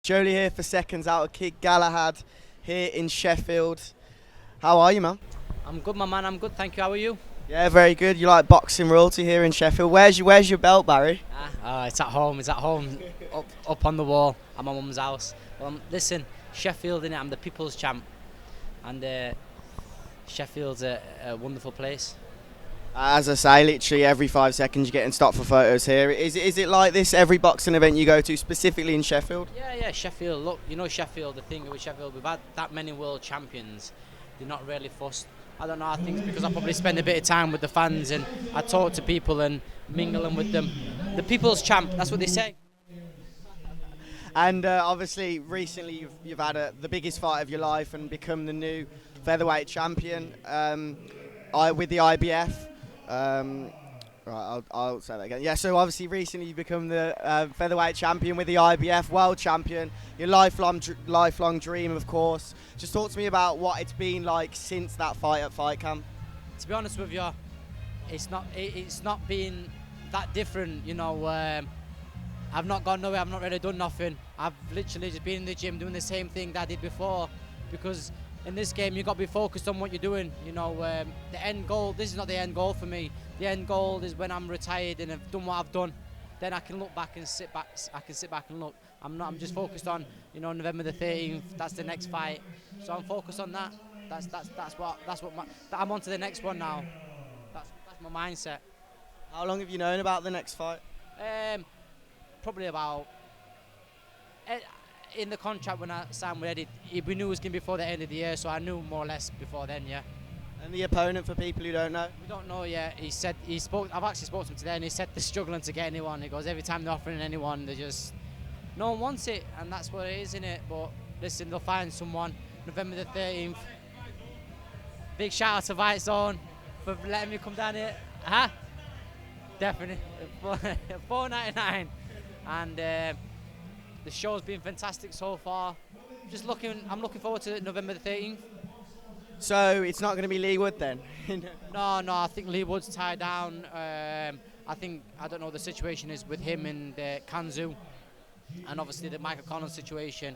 Joe Leigh here for Seconds Out, Kid Galahad here in Sheffield. How are you, man? I'm good, my man. I'm good, thank you. How are you? Yeah, very good. You like boxing royalty here in Sheffield. Where's your belt, Barry? It's at home. It's at home, up on the wall at my mum's house. Listen, Sheffield, innit? I'm the people's champ, and Sheffield's a wonderful place. As I say, literally every 5 seconds you're getting stopped for photos here. Is it like this every boxing event you go to, specifically in Sheffield? Yeah, Sheffield. Look, you know Sheffield. The thing with Sheffield, we've had that many world champions. They're not really fussed. I don't know. I think it's because I probably spend a bit of time with the fans and I talk to people and mingling with them. The people's champ. That's what they say. And obviously, recently you've had the biggest fight of your life and become the new featherweight champion with the IBF. Right, I'll say that again. Yeah, so obviously recently you become the featherweight champion with the IBF, world champion, your lifelong dream, of course. Just talk to me about what it's been like since that fight at Fight Camp. To be honest with you, it's not been that different, you know. I've not gone nowhere, I've not really done nothing. I've literally just been in the gym doing the same thing that I did before, because in this game you've got to be focused on what you're doing, you know. The end goal, this is not the end goal for me. The end goal is when I'm retired and I've done what I've done, then I can look back and sit back and look. I'm just focused on, you know, November the 13th, that's the next fight. So I'm focused on that. I'm on to the next one now. That's my mindset. How long have you known about the next fight? Probably about, in the contract when I signed with Eddie, we knew it was going to be before the end of the year, so I knew more or less before then, yeah. And the opponent, for people who don't know? We don't know yet. I've actually spoken to him today, and he said they're struggling to get anyone. He goes, every time they're offering anyone, no one wants it, and that's what it is, innit? But listen, they'll find someone. November the 13th. Big shout out to White Zone for letting me come down here. Definitely. $4.99. And the show's been fantastic so far. I'm looking forward to November the 13th. So it's not going to be Leigh Wood then? No, I think Leigh Wood's tied down. I don't know the situation is with him and Kanzu, and obviously the Michael Connors situation.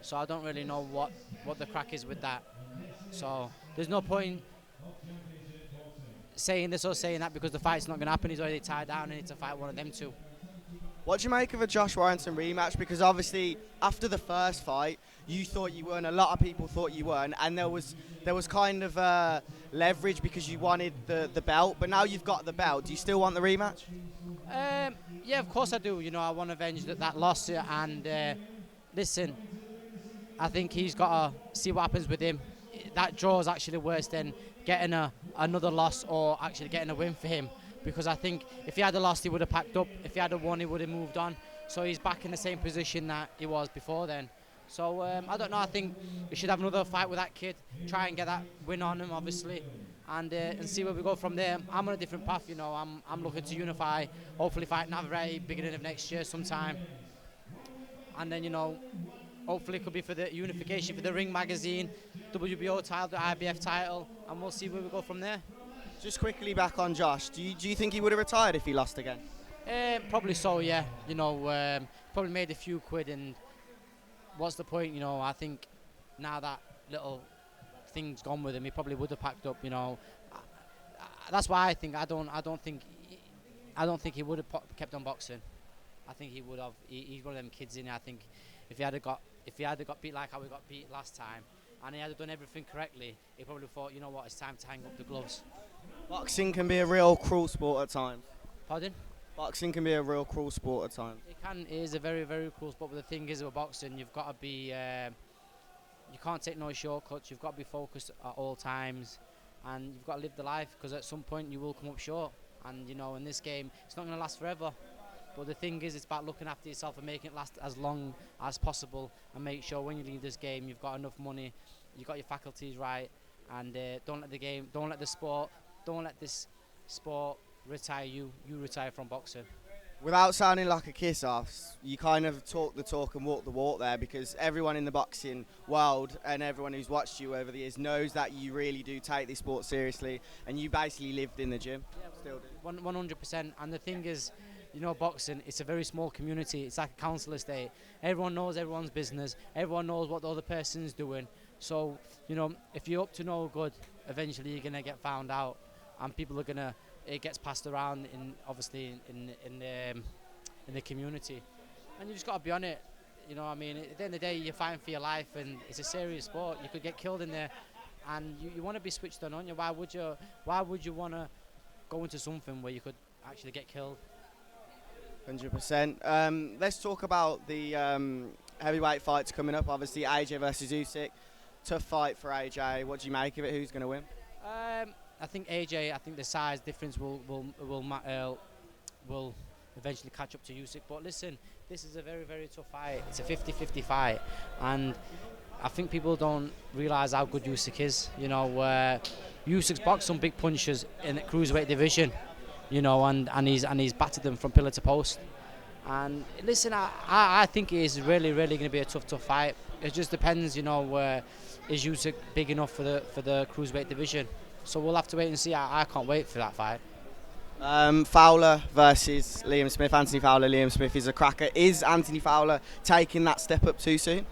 So I don't really know what the crack is with that. So there's no point saying this or saying that because the fight's not going to happen. He's already tied down and needs to fight one of them two. What do you make of a Josh Warrington rematch? Because obviously after the first fight, you thought you weren't. A lot of people thought you weren't, and there was kind of leverage because you wanted the belt. But now you've got the belt. Do you still want the rematch? Yeah, of course I do. You know, I want to avenge that loss. And listen, I think he's got to see what happens with him. That draw is actually worse than getting another loss or actually getting a win for him. Because I think if he had lost, he would have packed up. If he had won, he would have moved on. So he's back in the same position that he was before then. So I don't know. I think we should have another fight with that kid. Try and get that win on him, obviously, and see where we go from there. I'm on a different path, you know. I'm looking to unify. Hopefully, fight Navarrete beginning of next year sometime. And then, you know, hopefully it could be for the unification for the Ring magazine, WBO title, the IBF title, and we'll see where we go from there. Just quickly back on Josh, do you think he would have retired if he lost again? Probably so, yeah. You know, probably made a few quid, and what's the point? You know, I think now that little thing's gone with him, he probably would have packed up. You know, that's why I think I don't think he would have kept on boxing. I think he would have. He's one of them kids in it. I think if he had got beat like how he got beat last time, and he had done everything correctly, he probably thought, you know what, it's time to hang up the gloves. Boxing can be a real cruel sport at times. Pardon? Boxing can be a real cruel sport at times. It is a very, very cool sport, but the thing is with boxing, you've got to be, you can't take no shortcuts, you've got to be focused at all times, and you've got to live the life, because at some point you will come up short, and you know, in this game, it's not going to last forever. But the thing is, it's about looking after yourself and making it last as long as possible, and make sure when you leave this game, you've got enough money, you've got your faculties right, and don't let this sport retire you. You retire from boxing. Without sounding like a kiss-off, you kind of talk the talk and walk the walk there, because everyone in the boxing world and everyone who's watched you over the years knows that you really do take this sport seriously, and you basically lived in the gym. Yeah, still do. 100%. And the thing is, you know, boxing, it's a very small community. It's like a council estate. Everyone knows everyone's business. Everyone knows what the other person's doing. So, you know, if you're up to no good, eventually you're gonna get found out, and people are gonna. It gets passed around obviously in the community, and you just got to be on it. You know what I mean? At the end of the day, you're fighting for your life, and it's a serious sport. You could get killed in there, and you want to be switched on, don't you? Why would you want to go into something where you could actually get killed? 100%. Let's talk about the heavyweight fights coming up. Obviously, AJ versus Usyk. Tough fight for AJ. What do you make of it? Who's going to win? I think AJ. I think the size difference will eventually catch up to Usyk. But listen, this is a very, very tough fight. It's a 50-50 fight, and I think people don't realise how good Usyk is. You know, Usyk's boxed some big punches in the cruiserweight division. You know, and he's battered them from pillar to post. And listen, I think it is really, really going to be a tough fight. It just depends, you know, is Usyk big enough for the cruiserweight division? So we'll have to wait and see. I can't wait for that fight. Fowler versus Liam Smith. Anthony Fowler, Liam Smith is a cracker. Is Anthony Fowler taking that step up too soon?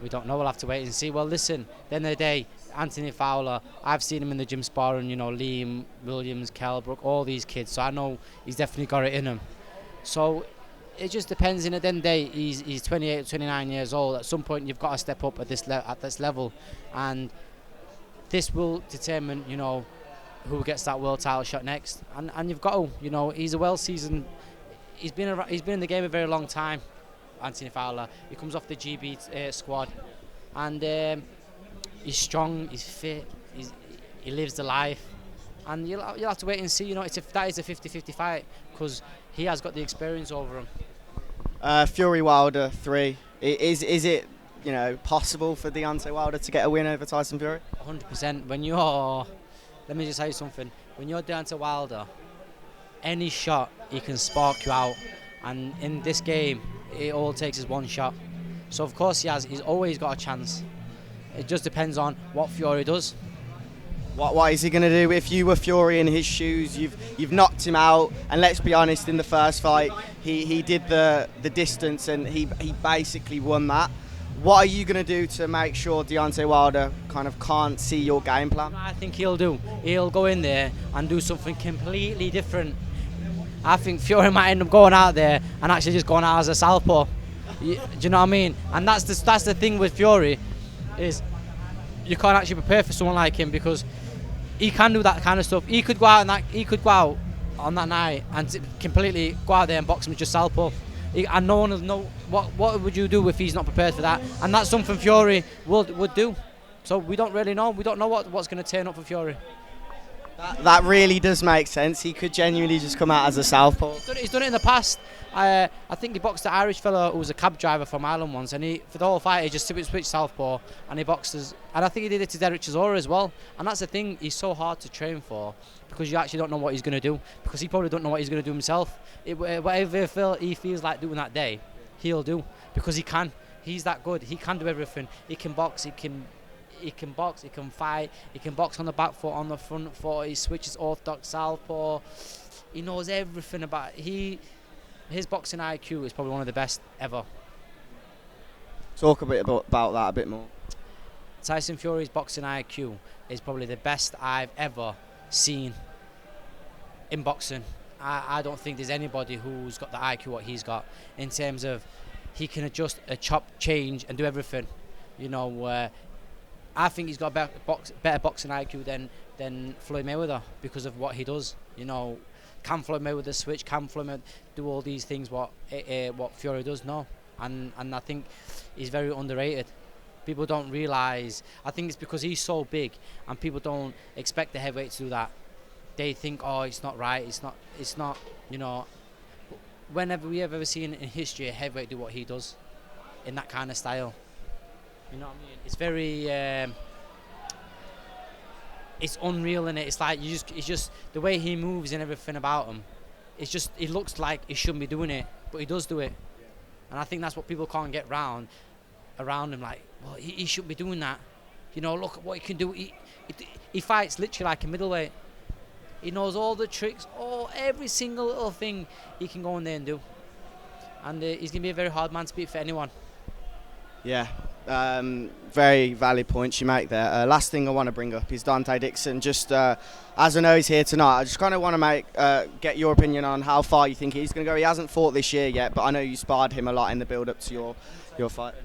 We don't know. We'll have to wait and see. Well, listen, at the end of the day, Anthony Fowler, I've seen him in the gym sparring, you know, Liam Williams, Kelbrook, all these kids. So I know he's definitely got it in him. So it just depends. And at the end of the day, he's 28, 29 years old. At some point, you've got to step up at this level, and this will determine, you know, who gets that world title shot next. And you've got to, you know, he's a well-seasoned. He's been in the game a very long time. Anthony Fowler. He comes off the GB squad, and he's strong. He's fit. He lives the life. And you'll have to wait and see. You know, that is a 50-50 fight because he has got the experience over him. Fury Wilder 3. Is it, you know, possible for Deontay Wilder to get a win over Tyson Fury? 100%. Let me just tell you something. When you're Deontay Wilder, any shot he can spark you out, and in this game, it all takes is one shot. So of course he's always got a chance. It just depends on what Fury does. What is he going to do? If you were Fury in his shoes, you've knocked him out, and let's be honest, in the first fight, he did the distance, and he basically won that. What are you going to do to make sure Deontay Wilder kind of can't see your game plan? I think he'll go in there and do something completely different. I think Fury might end up going out there and actually just going out as a southpaw. Do you know what I mean? And that's the thing with Fury, is you can't actually prepare for someone like him because he can do that kind of stuff. He could go out on that night and completely go out there and box him with just southpaw. And no one will know what would you do if he's not prepared for that. And that's something Fury would do. So we don't really know. We don't know what's going to turn up for Fury. That really does make sense. He could genuinely just come out as a southpaw. He's done it in the past. I think he boxed the Irish fella who was a cab driver from Ireland once, and for the whole fight he just switched southpaw, and he boxes. And I think he did it to Derek Chisora as well. And that's the thing, he's so hard to train for because you actually don't know what he's going to do, because he probably don't know what he's going to do himself. Whatever he feels like doing that day, he'll do, because he can. He's that good. He can do everything. He can box. He can box, he can fight, he can box on the back foot, on the front foot, he switches orthodox southpaw. He knows everything about it. His boxing IQ is probably one of the best ever. Talk a bit about that a bit more. Tyson Fury's boxing IQ is probably the best I've ever seen in boxing. I don't think there's anybody who's got the IQ what he's got, in terms of he can adjust a chop, change and do everything. You know, I think he's got better boxing IQ than Floyd Mayweather because of what he does. You know, can Floyd Mayweather switch? Can Floyd Mayweather do all these things what Fury does? No, and I think he's very underrated. People don't realise. I think it's because he's so big, and people don't expect the heavyweight to do that. They think, oh, it's not right. It's not. You know, whenever we have ever seen in history a heavyweight do what he does, in that kind of style. You know what I mean? It's very, it's unreal, innit? It's like it's just the way he moves and everything about him. It's just, it looks like he shouldn't be doing it, but he does do it. And I think that's what people can't get around him. Like, well, he shouldn't be doing that. You know, look at what he can do. He fights literally like a middleweight. He knows all the tricks, every single little thing he can go in there and do. And he's going to be a very hard man to beat for anyone. Yeah, very valid points you make there. Last thing I want to bring up is Dante Dixon. Just as I know he's here tonight, I just kind of want to get your opinion on how far you think he's going to go. He hasn't fought this year yet, but I know you sparred him a lot in the build-up to your fight.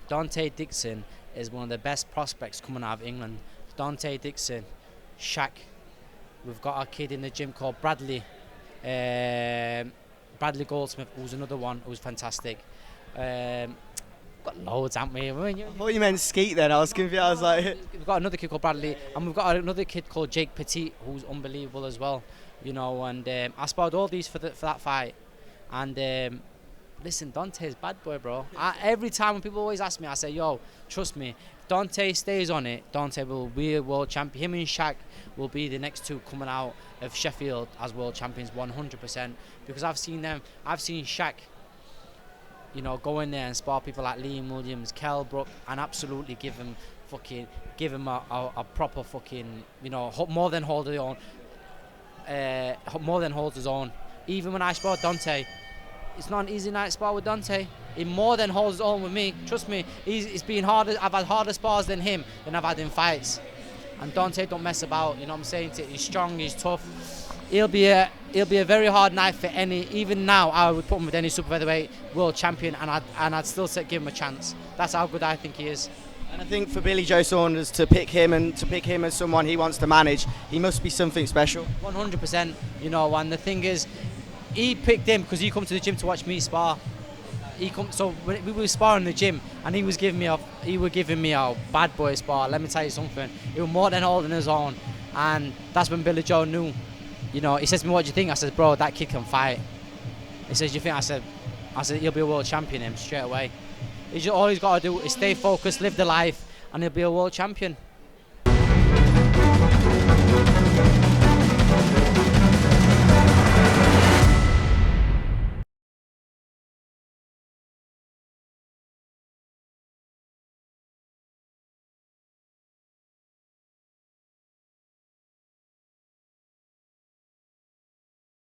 Dante Dixon is one of the best prospects coming out of England. Dante Dixon, Shaq. We've got a kid in the gym called Bradley. Bradley Goldsmith, who's another one who's fantastic. Got loads, haven't we? I thought you meant Skeet then. I was confused. I was like, we've got another kid called Bradley, and we've got another kid called Jake Petit, who's unbelievable as well. You know, and I sparred all these for that fight. And listen, Dante's bad boy, bro. Every time when people always ask me, I say, yo, trust me, if Dante stays on it, Dante will be a world champion. Him and Shaq will be the next two coming out of Sheffield as world champions 100%. Because I've seen Shaq, you know, go in there and spar people like Liam Williams, Kell Brook, and absolutely give him a proper fucking, you know, more than hold his own. More than holds his own. Even when I spar Dante, it's not an easy night spar with Dante. He more than holds his own with me. Trust me, it's been harder. I've had harder spars than him than I've had in fights. And Dante don't mess about. You know what I'm saying? He's strong. He's tough. He'll be a very hard night for any. Even now, I would put him with any super featherweight world champion, and I'd still give him a chance. That's how good I think he is. And I think for Billy Joe Saunders to pick him as someone he wants to manage, he must be something special. 100%. You know, and the thing is, he picked him because he come to the gym to watch me spar. So when we were sparring in the gym, and he was giving me a bad boy spar. Let me tell you something. He was more than holding his own, and that's when Billy Joe knew. You know, he says to me, "What do you think?" I said, "Bro, that kid can fight." He says, "You think?" I said, "He'll be a world champion." Him straight away. All he's got to do is stay focused, live the life, and he'll be a world champion.